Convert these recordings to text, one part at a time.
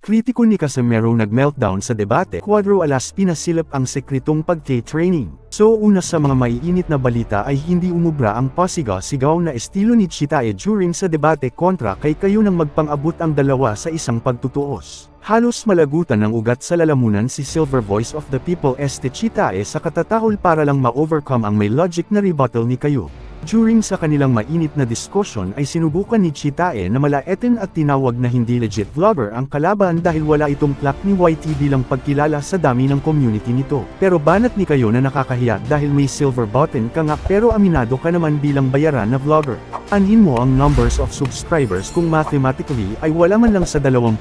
Kritiko ni Casimero nag-meltdown sa debate, Cuadro Alas pinasilip ang sekretong pag-K-training. So una sa mga maiinit na balita ay hindi umubra ang pasigaw-sigaw na estilo ni Chitae during sa debate kontra kay kayo nang magpang-abot ang dalawa sa isang pagtutuos. Halos malagutan ng ugat sa lalamunan si Silver Voice of the People Chitae sa katatahol para lang ma-overcome ang may logic na rebuttal ni kayo. During sa kanilang mainit na diskusyon ay sinubukan ni Chitae na malaitin at tinawag na hindi legit vlogger ang kalaban dahil wala itong plaque ni YT bilang pagkilala sa dami ng community nito. Pero banat ni kayo na nakakahiya dahil may silver button ka nga pero aminado ka naman bilang bayaran na vlogger. Anhin mo ang numbers of subscribers kung mathematically ay wala man lang sa 20%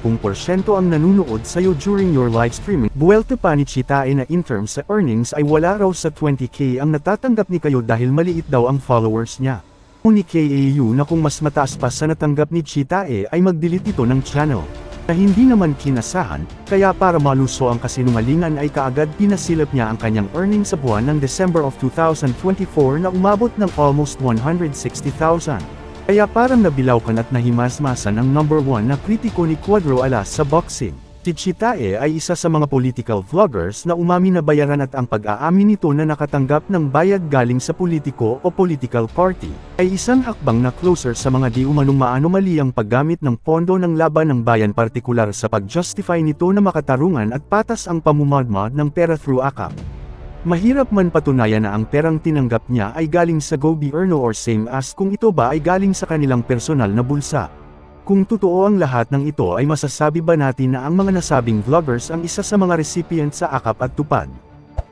ang nanunood sa'yo during your live streaming. Buwelto pa ni Chitae na in terms sa earnings ay wala raw sa 20k ang natatanggap ni kayo dahil maliit daw ang followers niya. Ni KAU na kung mas mataas pa sa natanggap ni Chitae ay mag-delete ito ng channel. Na hindi naman kinasahan, kaya para maluso ang kasinungalingan ay kaagad pinasilip niya ang kanyang earnings sa buwan ng December of 2024 na umabot ng almost 160,000. Kaya parang nabilawkan at nahimasmasan ang number 1 na kritiko ni Cuadro Alas sa boxing. Si Chitae ay isa sa mga political vloggers na umamin na bayaran at ang pag-aamin nito na nakatanggap ng bayad galing sa politiko o political party, ay isang hakbang na closer sa mga di umanong maanomaliang paggamit ng pondo ng laban ng bayan partikular sa pag-justify nito na makatarungan at patas ang pamumudmod ng pera through AKAP. Mahirap man patunayan na ang perang tinanggap niya ay galing sa gobyerno or same as kung ito ba ay galing sa kanilang personal na bulsa. Kung totoo ang lahat ng ito ay masasabi ba natin na ang mga nasabing vloggers ang isa sa mga recipient sa AKAP at tupad?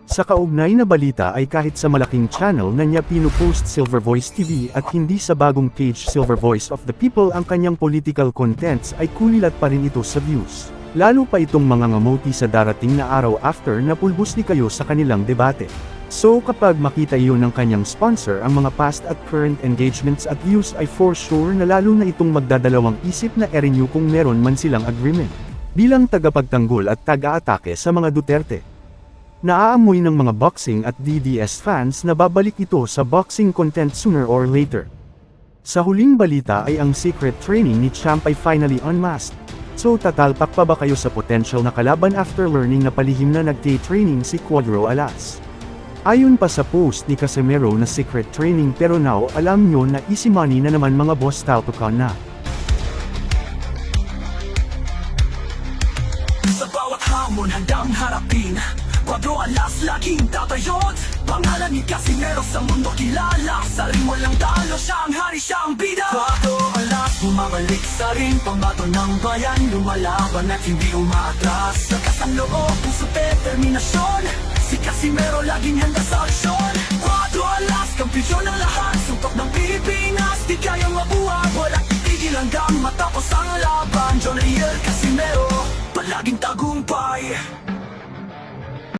Sa kaugnay na balita ay kahit sa malaking channel na niya pinupost Silver Voice TV at hindi sa bagong page Silver Voice of the People ang kanyang political contents ay kulilat pa rin ito sa views. Lalo pa itong mga ngamoti sa darating na araw after na pulbos ni kayo sa kanilang debate. So kapag makita iyon ng kanyang sponsor ang mga past at current engagements at views ay for sure na lalo na itong magdadalawang isip na renew kung meron man silang agreement. Bilang tagapagtanggol at taga-atake sa mga Duterte. Naaamoy ng mga boxing at DDS fans na babalik ito sa boxing content sooner or later. Sa huling balita ay ang secret training ni Champ ay finally unmasked. So tatalpak pa ba kayo sa potential na kalaban after learning na palihim na nag-training si Cuadro Alas? Ayon pa sa post ni Casimero na secret training pero now alam nyo na easy money na naman mga boss talpakan na. Sa bawat hamon handang harapin, Cuadro Alas laging tatayot. Pangalan ni Casimero sa mundo kilala, sa ring walang talo, siyang hari, siyang bida. Cuadro Alas bumabalik sa ring, pambato ng bayan, lumalaban at hindi umaatras. Sa kasanloob, puso, determinasyon, si Casimero laging handa sa aksyon. Cuadro Alas, kampisyon ng lahat, suntok ng Pilipinas, di kayang mabuhat. Walang titigil hanggang matapos ang laban. John Riel Casimero, palaging tagumpay.